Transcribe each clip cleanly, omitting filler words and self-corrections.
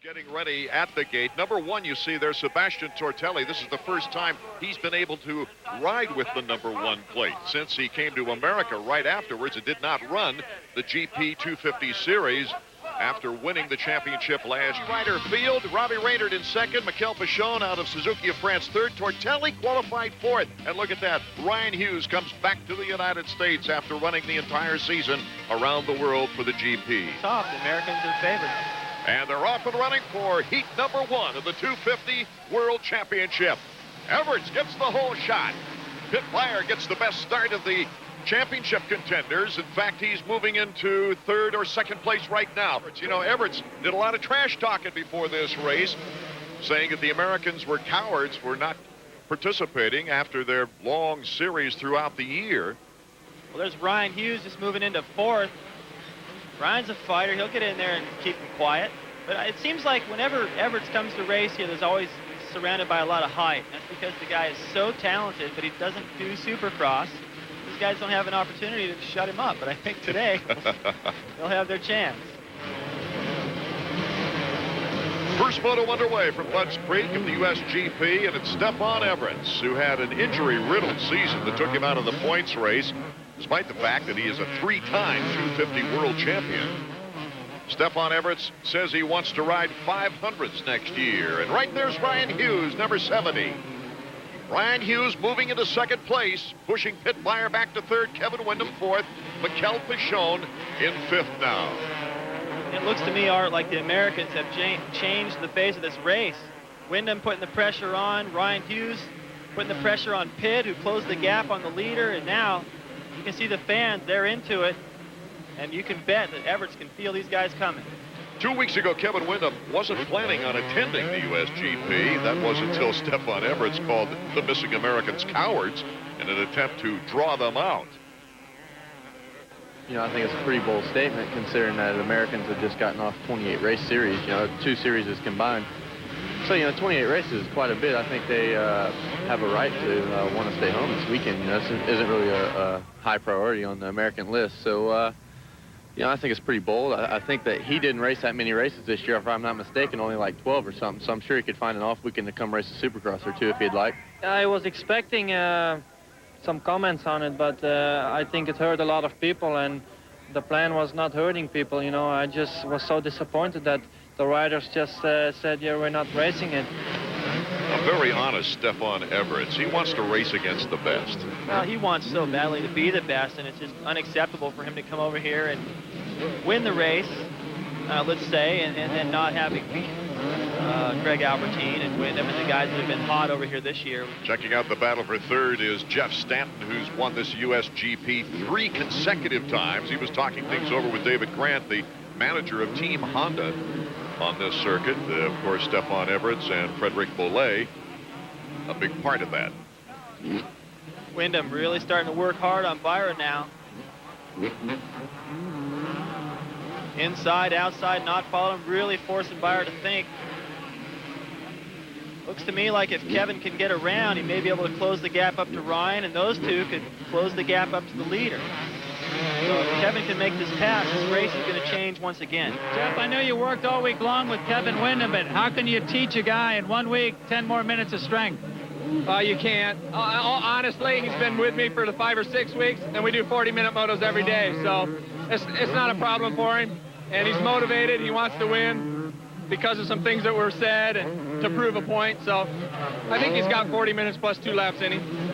getting ready at the gate. Number one, you see there's Sebastian Tortelli. This is the first time he's been able to ride with the number one plate since he came to America right afterwards and did not run the GP 250 series after winning the championship last year. Ryder field, Robbie Reynard in second, Mikel Pichon out of Suzuki of France third, Tortelli qualified fourth. And look at that, Ryan Hughes comes back to the United States after running the entire season around the world for the GP. Tough, the Americans are favored. And they're off and running for heat number one of the 250 World Championship. Everts gets the whole shot. Pitt Meyer gets the best start of the championship contenders. In fact, he's moving into third or second place right now. You know, Everts did a lot of trash talking before this race, saying that the Americans were cowards for not participating after their long series throughout the year. Well, there's Ryan Hughes just moving into fourth. Ryan's a fighter. He'll get in there and keep him quiet. But it seems like whenever Everts comes to race here, there's always surrounded by a lot of hype. That's because the guy is so talented, but he doesn't do Supercross. These guys don't have an opportunity to shut him up, but I think today they'll have their chance. First moto underway from Budds Creek of the USGP, and it's Stefan Everts, who had an injury-riddled season that took him out of the points race, despite the fact that he is a three-time 250 world champion. Stefan Everts says he wants to ride 500s next year. And right there's Ryan Hughes, number 70. Ryan Hughes moving into second place, pushing Pitt Meyer back to third, Kevin Windham fourth, Mikel Pichon in fifth now. It looks to me, Art, like the Americans have changed the face of this race. Windham putting the pressure on, Ryan Hughes putting the pressure on Pitt, who closed the gap on the leader, and now you can see the fans, they're into it, and you can bet that Everts can feel these guys coming. 2 weeks ago, Kevin Windham wasn't planning on attending the USGP. That was until Stefan Everts called the missing Americans cowards in an attempt to draw them out. You know, I think it's a pretty bold statement considering that Americans have just gotten off 28 race series, you know, 2 series is combined. So, you know, 28 races is quite a bit. I think they have a right to want to stay home this weekend. You know, this isn't really a high priority on the American list. So, you know, I think it's pretty bold. I think that he didn't race that many races this year, if I'm not mistaken, only like 12 or something. So I'm sure he could find an off weekend to come race a Supercross or two if he'd like. I was expecting some comments on it, but I think it hurt a lot of people, and the plan was not hurting people. You know, I just was so disappointed that the riders just said, yeah, we're not racing it. A very honest Stefan Everts. He wants to race against the best. Well, he wants so badly to be the best, and it's just unacceptable for him to come over here and win the race, let's say, and then not having beat Greg Albertine and Windham and the guys that have been hot over here this year. Checking out the battle for third is Jeff Stanton, who's won this USGP 3 consecutive times. He was talking things over with David Grant, the manager of Team Honda on this circuit. Of course, Stefan Everts and Frederic Bollet, a big part of that. Windham really starting to work hard on Byron now. Inside, outside, not following, really forcing Byron to think. Looks to me like if Kevin can get around, he may be able to close the gap up to Ryan, and those two could close the gap up to the leader. So if Kevin can make this pass, this race is going to change once again. Jeff, I know you worked all week long with Kevin Windham, but how can you teach a guy in 1 week 10 more minutes of strength? You can't. Honestly, he's been with me for the 5 or 6 weeks, and we do 40-minute motos every day. So it's not a problem for him, and he's motivated. He wants to win because of some things that were said and to prove a point. So I think he's got 40 minutes plus 2 laps in him.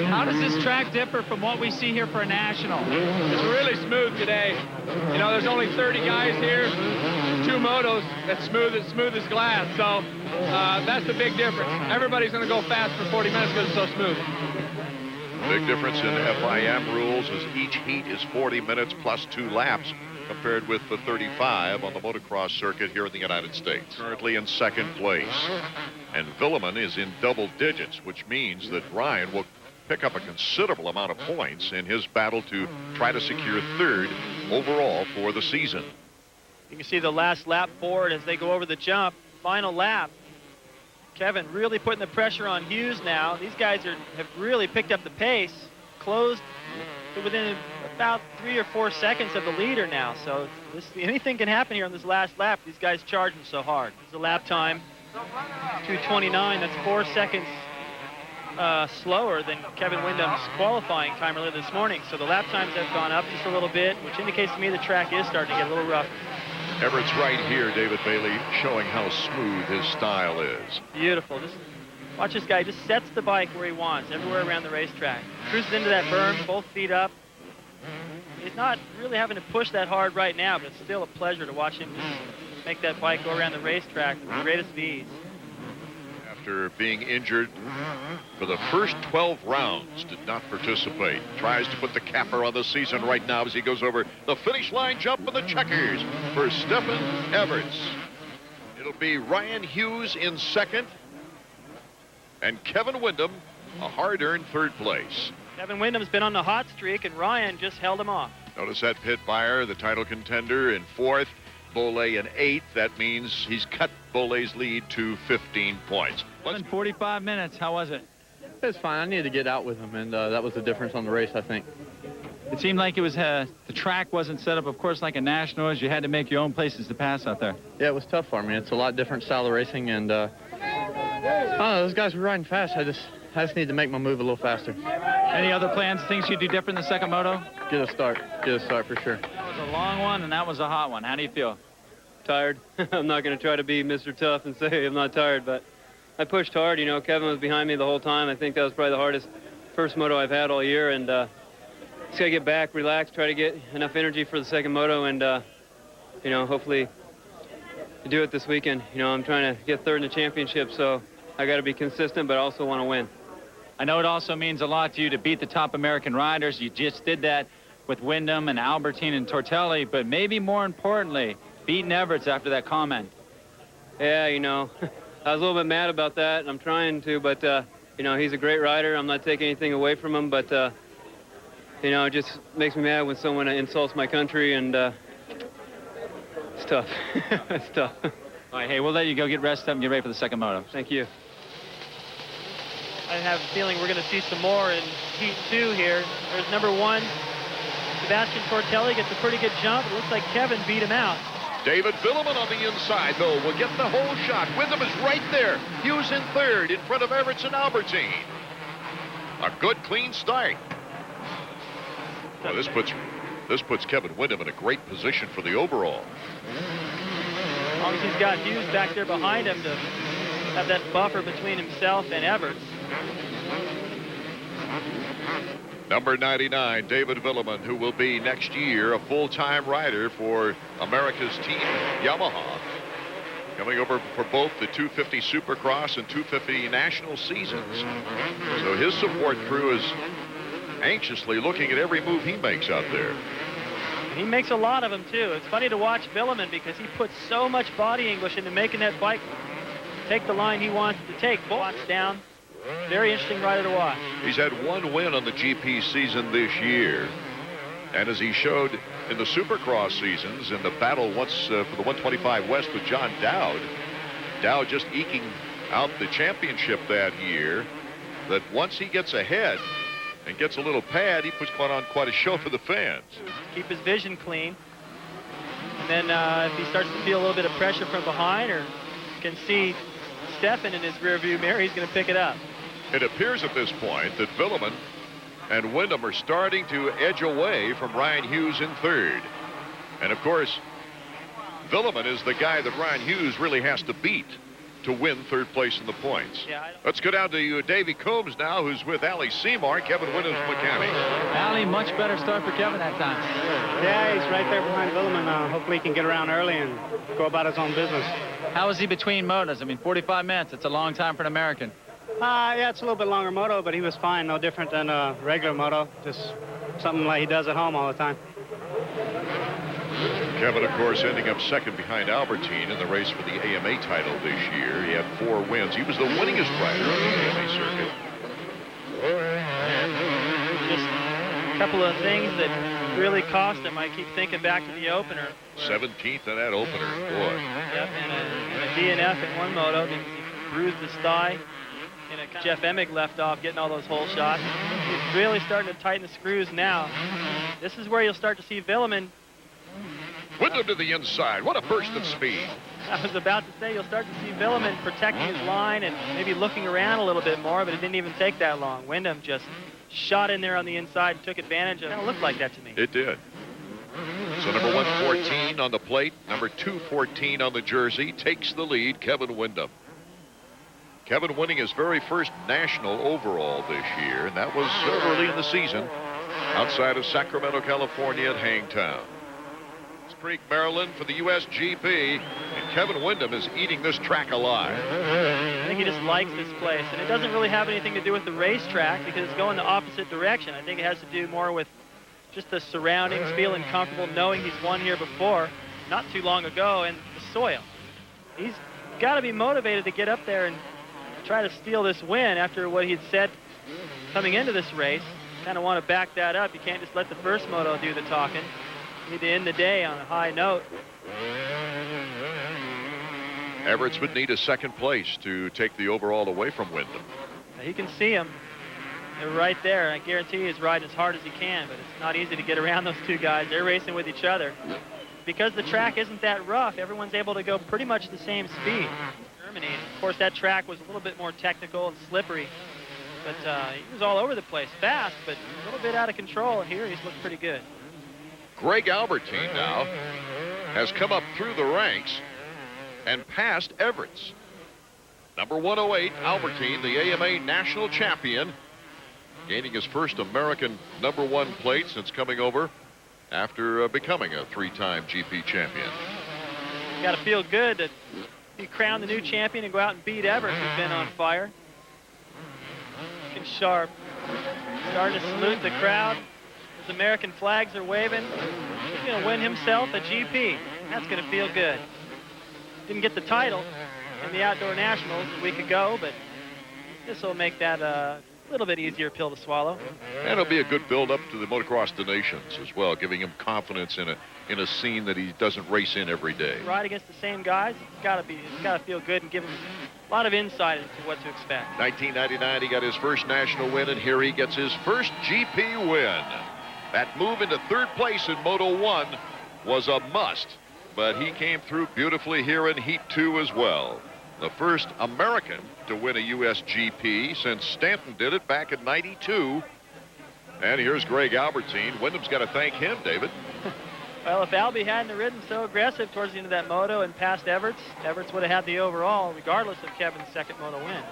How does this track differ from what we see here for a national? It's really smooth today. You know, there's only 30 guys here, 2 motos. That's smooth as glass. So that's the big difference. Everybody's going to go fast for 40 minutes because it's so smooth. Big difference in FIM rules is each heat is 40 minutes plus 2 laps compared with the 35 on the motocross circuit here in the United States. Currently in second place. And Villeman is in double digits, which means that Ryan will pick up a considerable amount of points in his battle to try to secure third overall for the season. You can see the last lap forward as they go over the jump. Final lap. Kevin really putting the pressure on Hughes now. These guys have really picked up the pace, closed to within about 3 or 4 seconds of the leader now. So anything can happen here on this last lap. These guys charging so hard. It's a lap time, 2:29. That's 4 seconds slower than Kevin Windham's qualifying time earlier this morning. So the lap times have gone up just a little bit, which indicates to me the track is starting to get a little rough. Everts right here, David Bailey, showing how smooth his style is. Beautiful. Just watch this guy. Just sets the bike where he wants, everywhere around the racetrack. Cruises into that berm, both feet up. He's not really having to push that hard right now, but it's still a pleasure to watch him just make that bike go around the racetrack with the greatest of ease. After being injured for the first 12 rounds, did not participate. Tries to put the capper on the season right now as he goes over the finish line jump in the checkers for Stefan Everts. It'll be Ryan Hughes in second and Kevin Windham, a hard-earned third place. Kevin Windham's been on the hot streak, and Ryan just held him off. Notice that Pit Buyer, the title contender, in fourth. Boley in eighth. That means he's cut Boley's lead to 15 points. 45 minutes. How was it? It was fine. I needed to get out with him, and that was the difference on the race, I think. It seemed like it was the track wasn't set up, of course, like a nationals. You had to make your own places to pass out there. Yeah, it was tough for me. It's a lot different style of racing, and I don't know, those guys were riding fast. I just need to make my move a little faster. Any other plans, things you do different in the second moto? Get a start for sure. That was a long one, and that was a hot one. How do you feel? Tired. I'm not going to try to be Mr. Tough and say I'm not tired, but I pushed hard. You know, Kevin was behind me the whole time. I think that was probably the hardest first moto I've had all year, and just got to get back, relax, try to get enough energy for the second moto, and, you know, hopefully do it this weekend. You know, I'm trying to get third in the championship, so I got to be consistent, but I also want to win. I know it also means a lot to you to beat the top American riders. You just did that with Windham and Albertine and Tortelli, but maybe more importantly, beating Everts after that comment. Yeah, you know, I was a little bit mad about that, and I'm trying to, but, you know, he's a great rider. I'm not taking anything away from him, but, you know, it just makes me mad when someone insults my country, and it's tough. It's tough. All right, hey, we'll let you go get rested up and get ready for the second moto. Thank you. I have a feeling we're going to see some more in Heat 2 here. There's number 1, Sebastian Tortelli gets a pretty good jump. It looks like Kevin beat him out. David Villeman on the inside, though, will get the whole shot. Windham is right there. Hughes in third in front of Everts and Albertine. A good, clean start. Well, this puts Kevin Windham in a great position for the overall. As long as he's got Hughes back there behind him to have that buffer between himself and Everts. Number 99, David Villeman, who will be next year a full-time rider for America's team, Yamaha. Coming over for both the 250 Supercross and 250 National seasons. So his support crew is anxiously looking at every move he makes out there. He makes a lot of them, too. It's funny to watch Villeman because he puts so much body English into making that bike take the line he wants to take. Box down. Very interesting rider to watch. He's had one win on the GP season this year. And as he showed in the Supercross seasons, in the battle once for the 125 West with John Dowd, Dowd just eking out the championship that year, that once he gets ahead and gets a little pad, he puts on quite a show for the fans. Keep his vision clean. And then if he starts to feel a little bit of pressure from behind or can see Stefan in his rearview mirror, he's going to pick it up. It appears at this point that Villeman and Windham are starting to edge away from Ryan Hughes in third. And of course, Villeman is the guy that Ryan Hughes really has to beat to win third place in the points. Yeah, let's go down to Davey Combs now, who's with Allie Seymour, Kevin Windham's mechanic. Allie, much better start for Kevin that time. Yeah, he's right there behind Villeman. Hopefully he can get around early and go about his own business. How is he between motos? I mean, 45 minutes. It's a long time for an American. Yeah, it's a little bit longer moto, but he was fine. No different than a regular moto. Just something like he does at home all the time. Kevin, of course, ending up second behind Albertine in the race for the AMA title this year. He had 4 wins. He was the winningest rider on the AMA circuit. Just a couple of things that really cost him. I keep thinking back to the opener. 17th in that opener, boy. Yep, and a DNF in one moto because he bruised his thigh. And Jeff Emig left off getting all those hole shots. He's really starting to tighten the screws now. This is where you'll start to see Windham. Windham to the inside. What a burst of speed. I was about to say you'll start to see Windham protecting his line and maybe looking around a little bit more, but it didn't even take that long. Windham just shot in there on the inside and took advantage of it. Kind of looked like that to me. It did. So number 114 on the plate, number 214 on the jersey, takes the lead, Kevin Windham. Kevin winning his very first national overall this year, and that was early in the season outside of Sacramento, California at Hangtown. Creek, Maryland for the USGP, and Kevin Windham is eating this track alive. I think he just likes this place, and it doesn't really have anything to do with the racetrack because it's going the opposite direction. I think it has to do more with just the surroundings, feeling comfortable, knowing he's won here before, not too long ago, and the soil. He's got to be motivated to get up there and try to steal this win after what he'd said coming into this race. Kind of want to back that up. You can't just let the first moto do the talking. You need to end the day on a high note. Everts would need a second place to take the overall away from Windham. Now, you can see him. They're right there. I guarantee he's riding as hard as he can, but it's not easy to get around those two guys. They're racing with each other. Because the track isn't that rough, everyone's able to go pretty much the same speed. Germany, of course, that track was a little bit more technical and slippery, but he was all over the place, fast, but a little bit out of control, and here he's looked pretty good. Greg Albertine now has come up through the ranks and passed Everts. Number 108, Albertine, the AMA national champion, gaining his first American number 1 plate since coming over after becoming a 3-time GP champion. Got to feel good to be crowned the new champion and go out and beat Everts, who's been on fire. Looking sharp. Starting to salute the crowd. His American flags are waving. He's going to win himself a GP. That's going to feel good. Didn't get the title in the Outdoor Nationals a week ago, but this will make that a little bit easier pill to swallow. And it'll be a good build-up to the Motocross the Nations as well, giving him confidence in a scene that he doesn't race in every day. Ride against the same guys, it's got to feel good and give him a lot of insight into what to expect. 1999, he got his first national win, and here he gets his first GP win. That move into 3rd place in Moto 1 was a must, but he came through beautifully here in Heat 2 as well. The first American to win a USGP since Stanton did it back in '92. And here's Greg Albertine. Windham's got to thank him, David. Well, if Albie hadn't ridden so aggressive towards the end of that moto and passed Everts, Everts would have had the overall, regardless of Kevin's second moto win.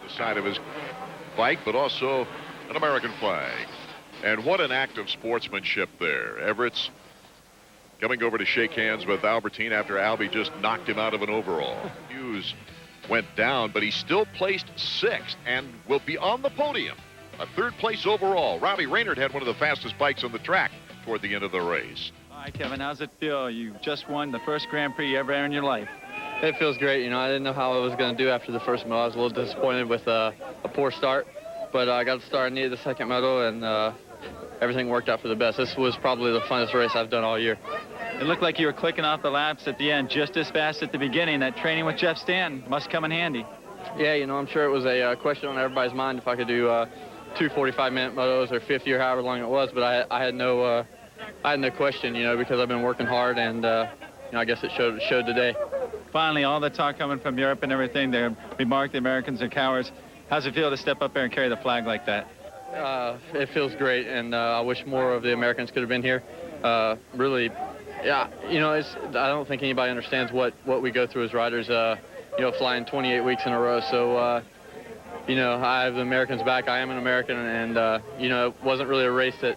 The side of his bike, but also an American flag. And what an act of sportsmanship there. Everts coming over to shake hands with Albertine after Albie just knocked him out of an overall. Hughes went down, but he still placed 6th and will be on the podium. A 3rd place overall. Robbie Raynard had one of the fastest bikes on the track toward the end of the race. All right, Kevin, how's it feel? You just won the first Grand Prix you ever had in your life. It feels great. You know, I didn't know how I was going to do after the first moto. I was a little disappointed with a poor start, but I got to start. I needed the second moto, and everything worked out for the best. This was probably the funnest race I've done all year. It looked like you were clicking off the laps at the end just as fast at the beginning. That training with Jeff Stanton must come in handy. Yeah, you know, I'm sure it was a question on everybody's mind if I could do 2 45-minute motos or 50 or however long it was, but I had no question, you know, because I've been working hard, and you know, I guess it showed today. Finally, all the talk coming from Europe and everything, they remark the Americans are cowards. How's it feel to step up there and carry the flag like that? It feels great, and I wish more of the Americans could have been here. Really, yeah, you know, I don't think anybody understands what we go through as riders, you know, flying 28 weeks in a row. So, you know, I have the Americans back. I am an American, and, you know, it wasn't really a race that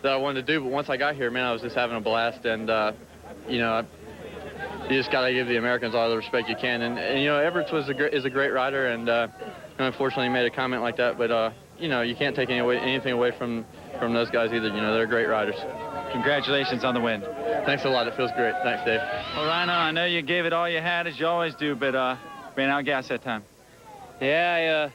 I wanted to do. But once I got here, man, I was just having a blast. And, you know, you just got to give the Americans all the respect you can. And you know, Everts is a great rider, and unfortunately he made a comment like that. But, you know, you can't take anything away from those guys either. You know, they're great riders. Congratulations on the win. Thanks a lot. It feels great. Thanks, Dave. Well, Rhino, I know you gave it all you had, as you always do, but ran out of gas that time. Yeah,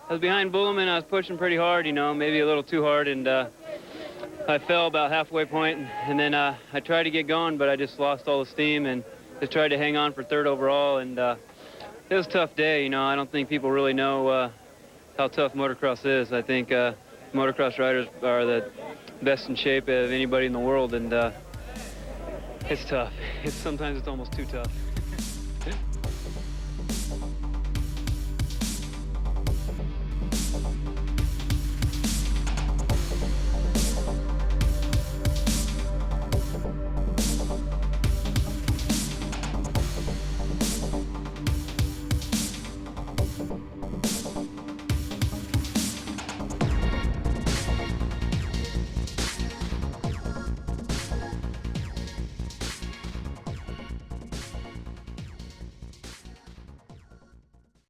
I was behind Bulleman. I was pushing pretty hard, you know, maybe a little too hard, and I fell about halfway point, and then I tried to get going, but I just lost all the steam and just tried to hang on for 3rd overall, and it was a tough day, you know. I don't think people really know how tough motocross is. I think motocross riders are the best in shape of anybody in the world, and it's tough. Sometimes it's almost too tough.